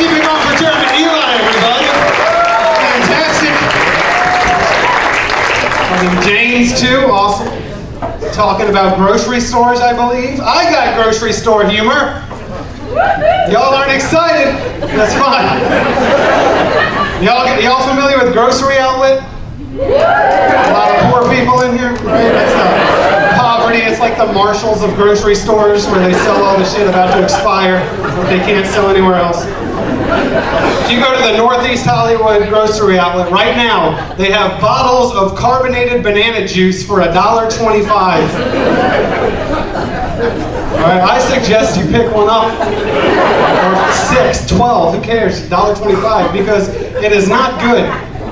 keep it going for German Eli, everybody. Fantastic. And James, too, awesome. Talking about grocery stores, I believe. I got grocery store humor. Y'all aren't excited. That's fine. Y'all familiar with grocery outlet? A lot of poor people in here, right? That's poverty. It's like the Marshalls of grocery stores where they sell all the shit about to expire that they can't sell anywhere else. If you go to the Northeast Hollywood grocery outlet right now, they have bottles of carbonated banana juice for $1.25. Alright, I suggest you pick one up, or 6, 12, who cares, $1.25, because it is not good.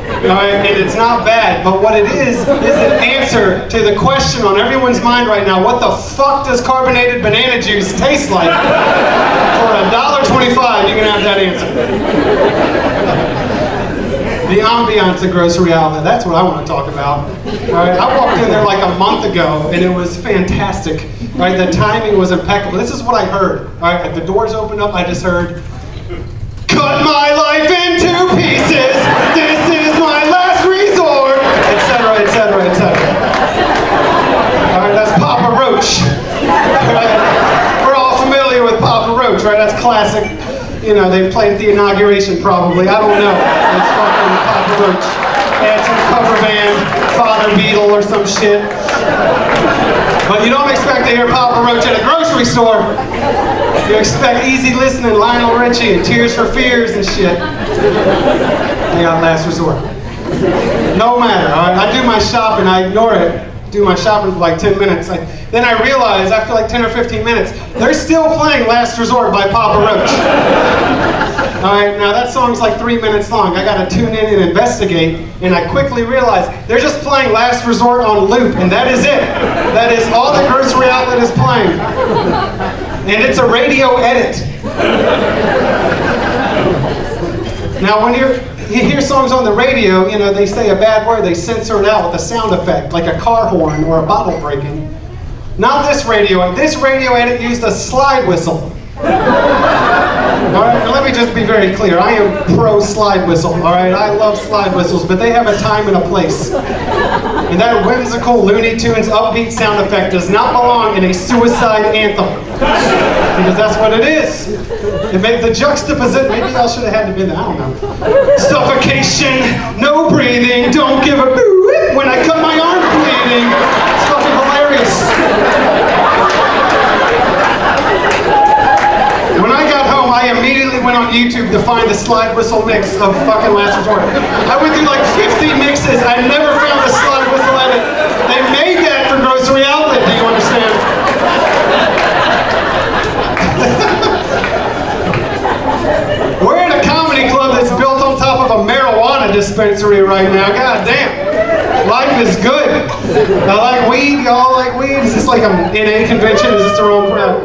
Alright, and it's not bad, but what it is an answer to the question on everyone's mind right now: what the fuck does carbonated banana juice taste like? For $1.25, you can have that answer. The ambiance of grocery outlet, that's what I want to talk about. Alright, I walked in there like a month ago, and it was fantastic. Right, the timing was impeccable. This is what I heard. Alright, like the doors opened up, I just heard, "Cut my life into pieces, this is my last resort," etc., etc., etc. Alright, that's Papa Roach. Right? We're all familiar with Papa Roach, right? That's classic. You know, they played at the inauguration probably. I don't know. It's fucking Papa Roach. They had some cover band, Father Beetle or some shit. But you don't expect to hear Papa Roach at a grocery store. You expect easy listening, Lionel Richie and Tears for Fears and shit. They got Last Resort. No matter, all right? I do my shopping, I ignore it. Do my shopping for like 10 minutes. Then I realize after like 10 or 15 minutes, they're still playing Last Resort by Papa Roach. Alright, now that song's like 3 minutes long. I gotta tune in and investigate, and I quickly realize they're just playing Last Resort on loop, and that is it. That is all the grocery outlet is playing. And it's a radio edit. Now when you hear songs on the radio, you know, they say a bad word, they censor it out with a sound effect, like a car horn or a bottle breaking. Not this radio edit. This radio edit used a slide whistle. Alright, let me just be very clear. I am pro slide whistle, alright? I love slide whistles, but they have a time and a place. And that whimsical Looney Tunes upbeat sound effect does not belong in a suicide anthem. Because that's what it is. It made the juxtaposition, maybe y'all should have had to be there, I don't know. Suffocation, no breathing, don't give a boo when I cut my arm bleeding. It's fucking hilarious. When I got home, I immediately went on YouTube to find the slide whistle mix of fucking Last Resort. I went through like 50 mixes. I never found the slide whistle edit. They made that for grocery outlet, do you understand? We're in a comedy club that's built on top of a marijuana dispensary right now. God damn. Life is good. I like weed. Y'all like weed? Is this like an NA convention? Is this the wrong crowd?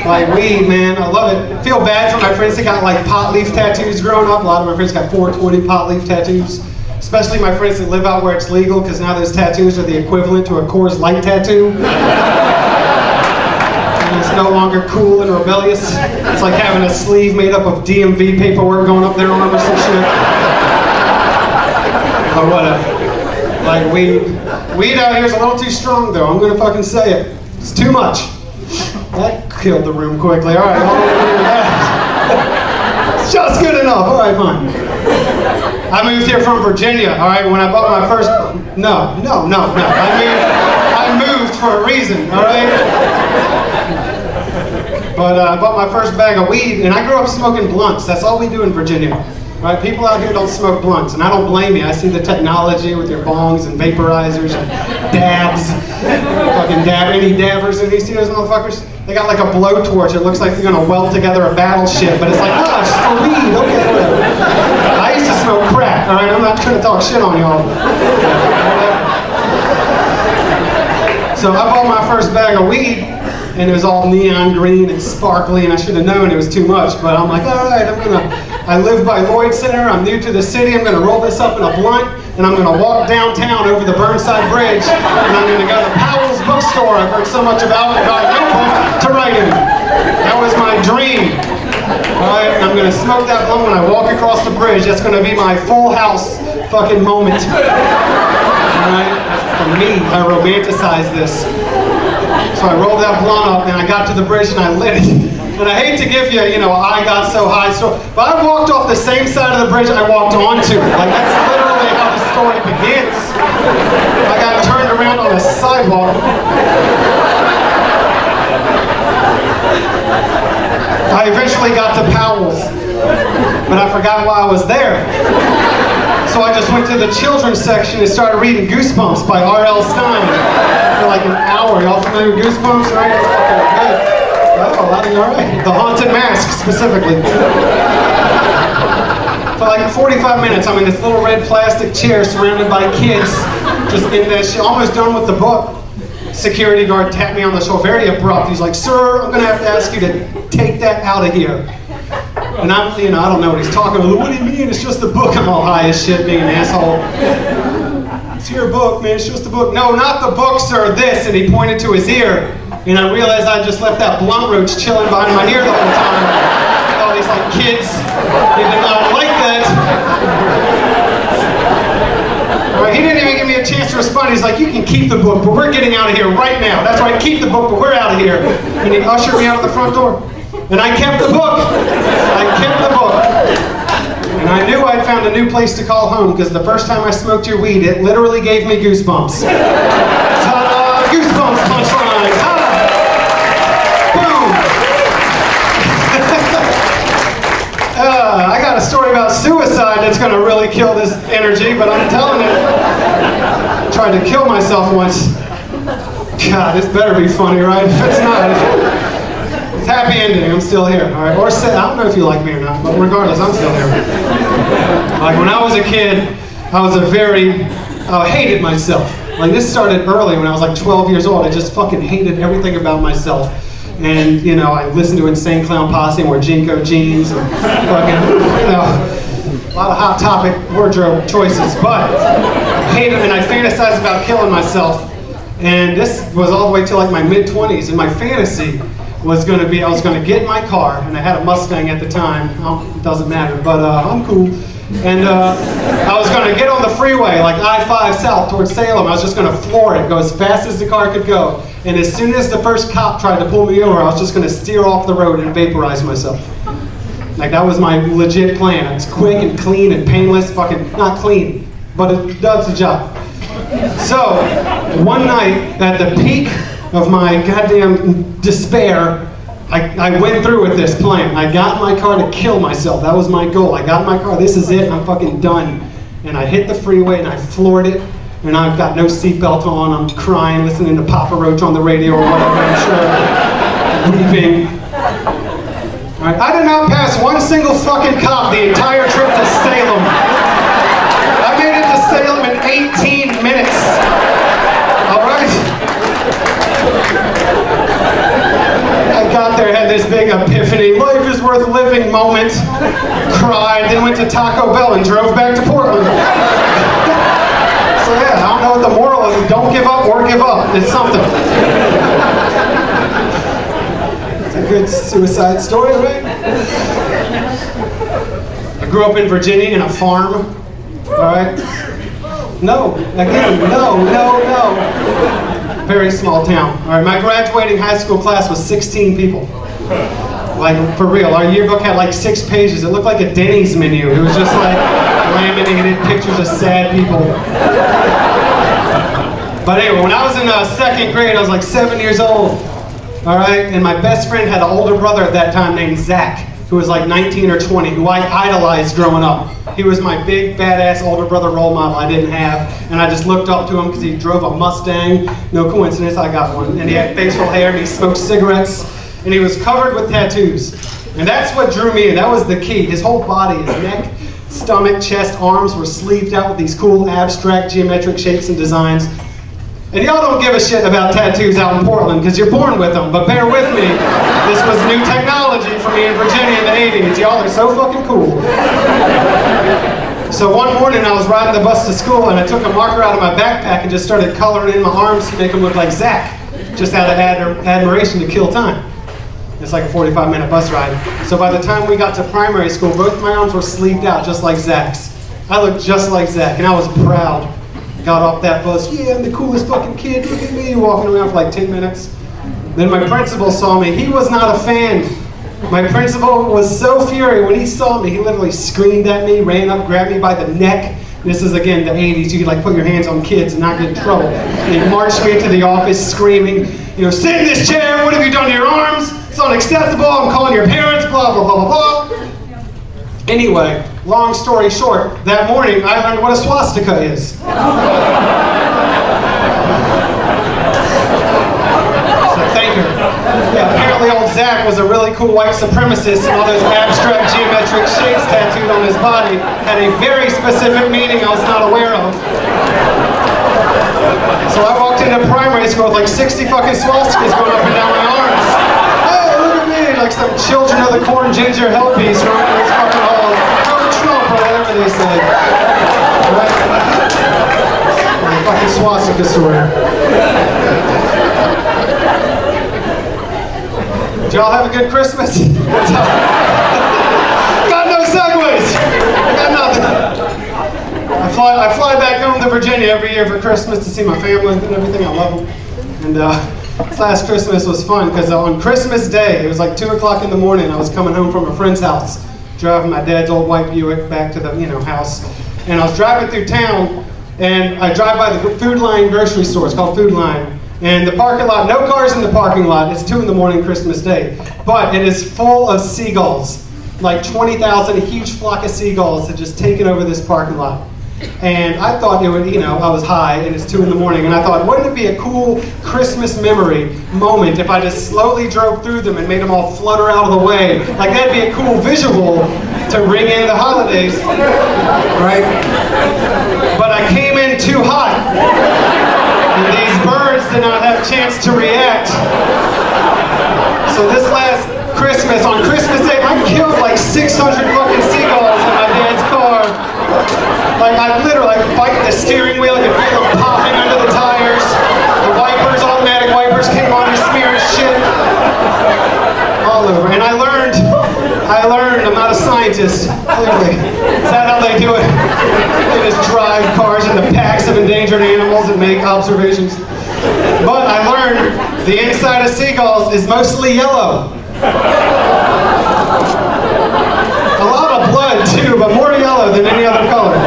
Like weed, man. I love it. I feel bad for my friends that got like pot leaf tattoos growing up. A lot of my friends got 420 pot leaf tattoos. Especially my friends that live out where it's legal, because now those tattoos are the equivalent to a Coors Light tattoo. And it's no longer cool and rebellious. It's like having a sleeve made up of DMV paperwork going up their arm or some shit. Or whatever. Like weed. Weed out here is a little too strong though. I'm gonna fucking say it. It's too much. That killed the room quickly. Alright, it's just good enough. Alright, fine. I moved here from Virginia, alright, when I bought my first... No. I moved for a reason, alright? But I bought my first bag of weed, and I grew up smoking blunts. That's all we do in Virginia. Right? People out here don't smoke blunts, and I don't blame you. I see the technology with your bongs and vaporizers and dabs. Fucking dab, any dabbers in these those motherfuckers? They got like a blowtorch. It looks like they're gonna weld together a battleship, but it's like, oh, it's for weed, okay, whatever. I used to smoke crack, alright? I'm not trying to talk shit on y'all. So I bought my first bag of weed, and it was all neon green and sparkly, and I should have known it was too much, but I'm like, alright, I live by Lloyd Center, I'm new to the city, I'm gonna roll this up in a blunt, and I'm gonna walk downtown over the Burnside Bridge, and I'm gonna go to Powell's bookstore I've heard so much about, and buy a notebook to write in. That was my dream. Alright, I'm gonna smoke that blunt when I walk across the bridge. That's gonna be my full house fucking moment. Alright, for me, I romanticize this. So I rolled that blunt up and I got to the bridge and I lit it. And I hate to give you, I got so high story, but I walked off the same side of the bridge I walked onto. Like, that's literally how the story begins. I got turned around on a sidewalk. I eventually got to Powell's, but I forgot why I was there. So I just went to the children's section and started reading Goosebumps by R.L. Stine for like an hour. Y'all familiar with Goosebumps, right? It's fucking good. Oh, I think all right. The Haunted Mask, specifically. For like 45 minutes, I'm in this little red plastic chair surrounded by kids, just in that shit, almost done with the book. Security guard tapped me on the shoulder, very abrupt. He's like, "Sir, I'm gonna have to ask you to take that out of here." And I'm, I don't know what he's talking about. What do you mean? It's just a book. I'm all high as shit, being an asshole. It's your book, man. It's just a book. No, not the book, sir. This. And he pointed to his ear. And I realized I just left that blunt roach chilling behind my ear the whole time. All these like kids, they did not like that. Right, he didn't even give me a chance to respond. He's like, "You can keep the book, but we're getting out of here right now." That's right, keep the book, but we're out of here. And he ushered me out of the front door. And I kept the book. I kept the book. And I knew I'd found a new place to call home, because the first time I smoked your weed, it literally gave me goosebumps. Ta-da! Goosebumps punchline! Ha! I got a story about suicide that's going to really kill this energy, but I'm telling you. I tried to kill myself once. God, this better be funny, right? If it's not, it's happy ending. I'm still here, all right? Or I don't know if you like me or not, but regardless, I'm still here. Like, when I was a kid, I hated myself. Like, this started early when I was like 12 years old. I just fucking hated everything about myself. And, I listened to Insane Clown Posse and wore Jinko jeans and fucking, a lot of Hot Topic wardrobe choices. But I hated them, and I fantasized about killing myself. And this was all the way till like my mid-20s. And my fantasy was going to be, I was going to get in my car, and I had a Mustang at the time. It doesn't matter, but I'm cool. And I was going to get on the freeway, like I-5 south towards Salem. I was just going to floor it, go as fast as the car could go. And as soon as the first cop tried to pull me over, I was just going to steer off the road and vaporize myself. Like, that was my legit plan. It's quick and clean and painless. Fucking, not clean, but it does the job. So, one night, at the peak of my goddamn despair, I went through with this plan. I got in my car to kill myself. That was my goal. I got in my car, this is it, I'm fucking done. And I hit the freeway and I floored it. And I've got no seatbelt on, I'm crying, listening to Papa Roach on the radio or whatever, I'm sure, weeping. All right. I did not pass one single fucking cop the entire trip to Salem. I made it to Salem in 18 minutes. All right? I got there, had this big epiphany, life is worth living moment, cried, then went to Taco Bell and drove back to Portland. So yeah, I don't know what the moral is. Don't give up or give up. It's something. It's a good suicide story, right? I grew up in Virginia in a farm. Alright? No. Again, no. Very small town. Alright, my graduating high school class was 16 people. Like, for real. Our yearbook had like 6 pages. It looked like a Denny's menu. It was just like laminated pictures of sad people. But anyway, when I was in 2nd grade, I was like 7 years old. Alright? And my best friend had an older brother at that time named Zach, who was like 19 or 20, who I idolized growing up. He was my big, badass older brother role model I didn't have, and I just looked up to him because he drove a Mustang. No coincidence, I got one. And he had facial hair, and he smoked cigarettes, and he was covered with tattoos. And that's what drew me in. That was the key. His whole body, his neck, stomach, chest, arms were sleeved out with these cool, abstract, geometric shapes and designs. And y'all don't give a shit about tattoos out in Portland because you're born with them, but bear with me. This was new technology for me in Virginia in the 80s. Y'all are so fucking cool. So one morning I was riding the bus to school and I took a marker out of my backpack and just started coloring in my arms to make them look like Zach, just out of admiration to kill time. It's like a 45-minute bus ride. So by the time we got to primary school, both my arms were sleeved out just like Zach's. I looked just like Zach, and I was proud. Got off that bus, yeah, I'm the coolest fucking kid, look at me, walking around for like 10 minutes. Then my principal saw me. He was not a fan. My principal was so furious when he saw me, he literally screamed at me, ran up, grabbed me by the neck. This is, again, the 80s. You could like put your hands on kids and not get in trouble. And he marched me into the office screaming, sit in this chair, what have you done to your arms? It's unacceptable, I'm calling your parents, blah, blah, blah, blah, blah. Anyway, long story short, that morning I learned what a swastika is. So thank you. Yeah, apparently old Zach was a really cool white supremacist, and all those abstract geometric shapes tattooed on his body had a very specific meaning I was not aware of. So I walked into primary school with like 60 fucking swastikas going up and down my arms. Hey, look at me, like some children of the corn ginger hell piece running those fucking halls. Oh, Trump, or whatever they said. Right? The fucking swastika story. Did y'all have a good Christmas? Got no segues. Got nothing. I fly back home to Virginia every year for Christmas to see my family and everything. I love them. And this last Christmas was fun because on Christmas Day, it was like 2 o'clock in the morning. I was coming home from a friend's house, driving my dad's old white Buick back to the house. And I was driving through town, and I drive by the Food Line grocery store. It's called Food Line. And the parking lot, no cars in the parking lot. It's 2 in the morning Christmas Day. But it is full of seagulls. Like 20,000, a huge flock of seagulls had just taken over this parking lot. And I thought it would, I was high and it's 2 in the morning. And I thought, wouldn't it be a cool Christmas memory moment if I just slowly drove through them and made them all flutter out of the way? Like that'd be a cool visual to ring in the holidays, right? But I came in too hot. And these birds did not have a chance to react. So this last Christmas, on Christmas Day, I killed like 600 fucking seagulls in my dad's car. Like I literally fight the steering wheel, I could feel them popping under the tires. The wipers, automatic wipers came on and smearing shit all over. And I learned, I'm not a scientist, clearly. Is that how they do it? They just drive cars into packs of endangered animals and make observations. But I learned the inside of seagulls is mostly yellow. A lot of blood too, but more yellow than any other color.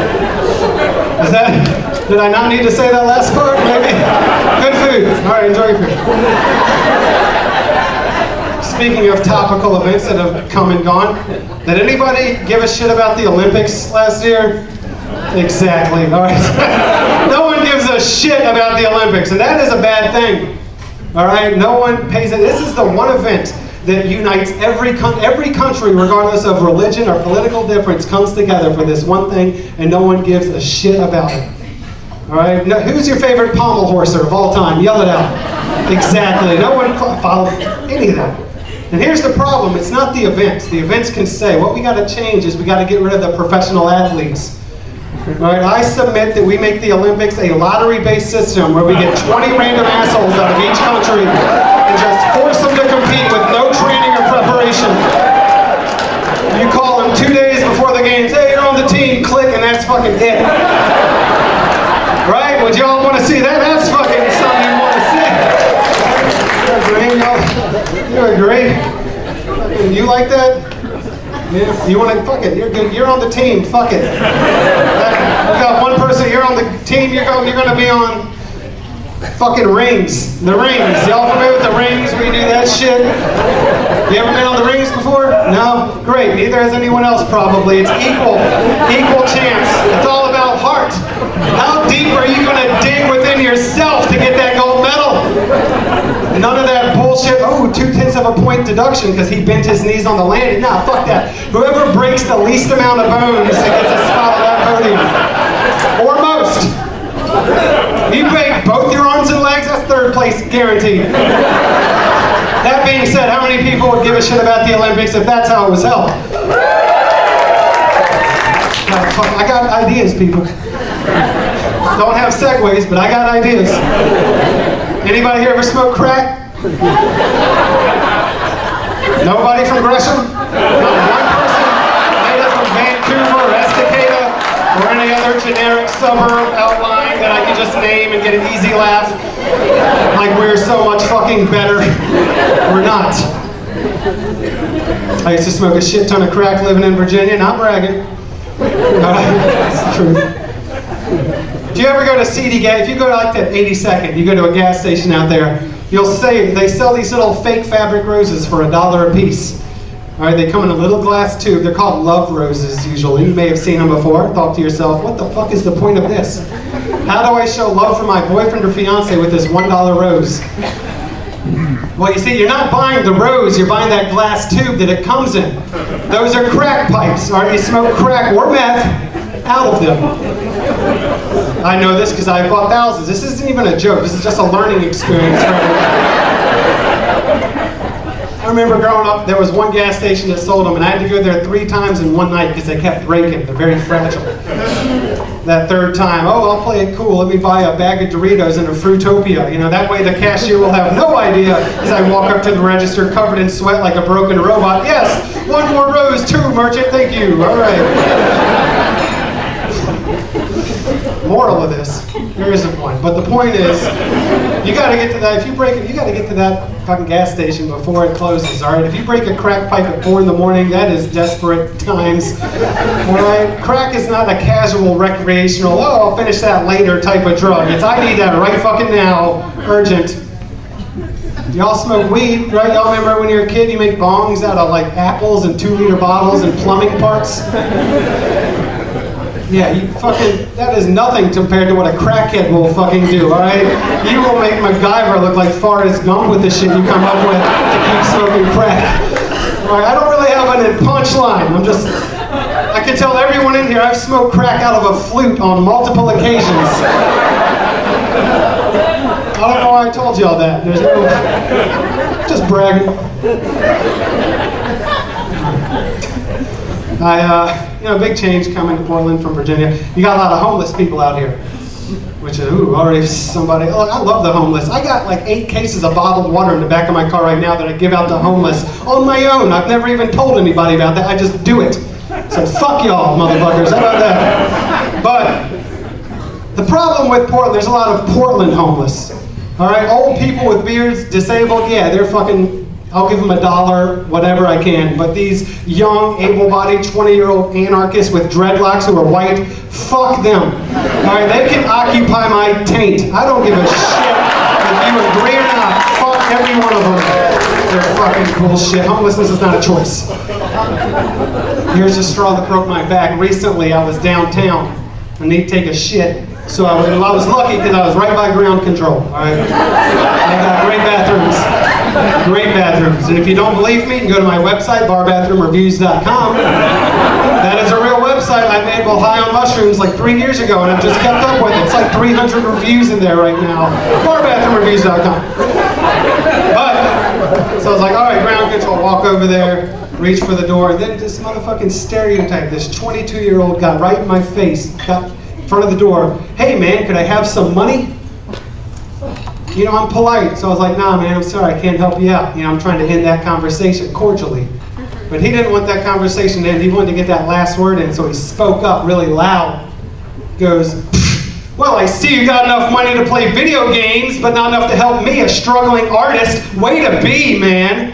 Did I not need to say that last part? Maybe? Good food. All right, enjoy your food. Speaking of topical events that have come and gone, did anybody give a shit about the Olympics last year? Exactly, all right. No one gives a shit about the Olympics, and that is a bad thing. All right, no one pays it. This is the one event that unites every country, regardless of religion or political difference, comes together for this one thing, and no one gives a shit about it. All right, now, who's your favorite pommel horser of all time? Yell it out. Exactly, no one follows any of that. And here's the problem, it's not the events. The events can stay. What we gotta change is we gotta get rid of the professional athletes. All right, I submit that we make the Olympics a lottery-based system where we get 20 random assholes out of each country and just force them to compete with no training or preparation. You call them 2 days before the games, hey, you're on the team, click, and that's fucking it. Right? Would y'all want to see that? That's fucking something you want to see. You agree? You like that? Yeah. You want to, fuck it, you're good, you're on the team, fuck it. We got one person, you're on the team, you're going to be on fucking rings. The rings, y'all familiar with the rings? We do that shit. You ever been on the rings before? No? Great, neither has anyone else probably. It's equal chance. It's all about heart. How deep are you going to dig within yourself to get that gold medal? None of that bullshit, oh, 0.2 of a point deduction because he bent his knees on the landing. Nah, fuck that. Whoever breaks the least amount of bones gets a spot on that podium. Or most. You break both your arms and legs, that's third place guaranteed. That being said, how many people would give a shit about the Olympics if that's how it was held? I got ideas, people. Don't have segues, but I got ideas. Anybody here ever smoke crack? Nobody from Gresham? Not one person? Either from Vancouver or Estacada or any other generic suburb outlying that I can just name and get an easy laugh? Like we're so much fucking better. We're not. I used to smoke a shit ton of crack living in Virginia, not bragging. That's the truth. If you ever go to CD gas, if you go to like that 82nd, you go to a gas station out there, you'll see they sell these little fake fabric roses for $1 a piece. All right, they come in a little glass tube. They're called love roses usually. You may have seen them before. Thought to yourself, what the fuck is the point of this? How do I show love for my boyfriend or fiance with this $1 rose? Well, you see, you're not buying the rose, you're buying that glass tube that it comes in. Those are crack pipes, all right? You smoke crack or meth out of them. I know this because I've bought thousands. This isn't even a joke, this is just a learning experience for everyone. I remember growing up, there was one gas station that sold them, and I had to go there 3 times in one night because they kept breaking. They're very fragile. That third time, oh, I'll play it cool. Let me buy a bag of Doritos and a Fruitopia. You know, that way the cashier will have no idea as I walk up to the register covered in sweat like a broken robot. Yes, 1 more rose too, merchant, thank you. All right. Moral of this, there isn't one. But the point is, you gotta get to that, if you break it, you gotta get to that fucking gas station before it closes, all right? If you break a crack pipe at 4 in the morning, that is desperate times, all right? Crack is not a casual, recreational, oh, I'll finish that later type of drug. It's, I need that right fucking now, urgent. Y'all smoke weed, right? Y'all remember when you were a kid, you make bongs out of like apples and 2-liter bottles and plumbing parts? Yeah, you fucking, that is nothing compared to what a crackhead will fucking do, alright? You will make MacGyver look like Forrest Gump with the shit you come up with to keep smoking crack. Alright, I don't really have a punchline. I can tell everyone in here I've smoked crack out of a flute on multiple occasions. I don't know why I told y'all that. There's no, just bragging. You know, big change coming to Portland from Virginia. You got a lot of homeless people out here, which is, ooh, already somebody, oh, I love the homeless. I got like 8 cases of bottled water in the back of my car right now that I give out to homeless on my own. I've never even told anybody about that, I just do it. So fuck y'all, motherfuckers, how about that? But the problem with Portland, there's a lot of Portland homeless. All right, old people with beards, disabled, yeah, they're fucking, I'll give them $1, whatever I can. But these young, able-bodied, 20-year-old anarchists with dreadlocks who are white, fuck them. All right, they can occupy my taint. I don't give a shit if you agree or not. Fuck every one of them. They're fucking bullshit. Homelessness is not a choice. Here's the straw that broke my back. Recently, I was downtown. I need to take a shit. So I was lucky because I was right by ground control. All right, I got great bathrooms. Great bathrooms. And if you don't believe me, you can go to my website, barbathroomreviews.com. That is a real website I made while high on mushrooms like 3 years ago, and I've just kept up with it. It's like 300 reviews in there right now. barbathroomreviews.com. But, so I was like, all right, ground control, walk over there, reach for the door, and then this motherfucking stereotype, this 22-year-old got right in my face, got in front of the door. Hey man, could I have some money? You know, I'm polite, so I was like, nah man, I'm sorry, I can't help you out. You know, I'm trying to end that conversation cordially. But he didn't want that conversation to end, he wanted to get that last word in, so he spoke up really loud. Goes, well, I see you got enough money to play video games, but not enough to help me, a struggling artist. Way to be, man.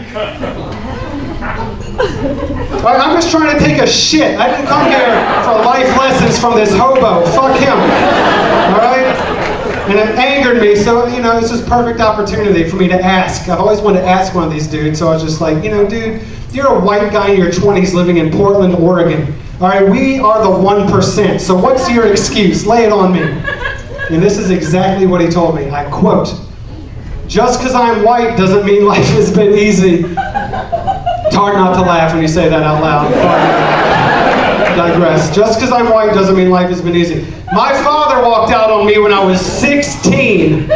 Right, I'm just trying to take a shit. I didn't come here for life lessons from this hobo. Fuck him. All right? And it angered me, so, you know, it's just perfect opportunity for me to ask. I've always wanted to ask one of these dudes, so I was just like, you know, dude, you're a white guy in your 20s living in Portland, Oregon. All right, we are the 1%, so what's your excuse? Lay it on me. And this is exactly what he told me. I quote, just because I'm white doesn't mean life has been easy. It's hard not to laugh when you say that out loud. Digress. Just because I'm white doesn't mean life has been easy. My father walked out on me when I was 16.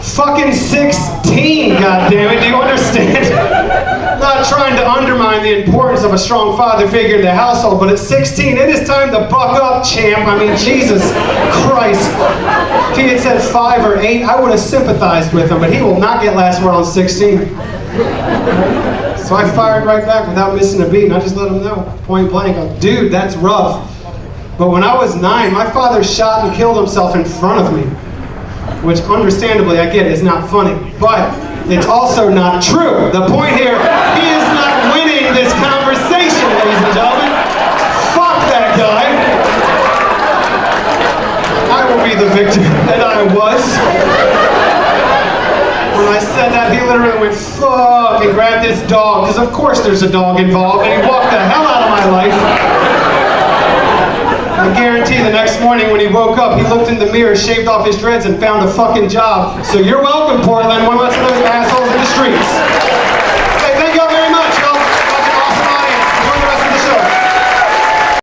Fucking 16, goddammit, do you understand? not trying to undermine the importance of a strong father figure in the household, but at 16, it is time to buck up, champ. I mean, Jesus Christ. If he had said 5 or 8, I would have sympathized with him, but he will not get last word on 16. So I fired right back without missing a beat, and I just let him know, point blank, dude, that's rough. But when I was 9, my father shot and killed himself in front of me, which understandably, I get, is not funny, but it's also not true. The point here, he is not winning this conversation, ladies and gentlemen. Fuck that guy. I will be the victor that I was. When I said that, he literally went, fuck, and grabbed this dog, because of course there's a dog involved, and he walked the hell out of my life. I guarantee the next morning when he woke up, he looked in the mirror, shaved off his dreads, and found a fucking job. So you're welcome, Portland, one less of those assholes in the streets.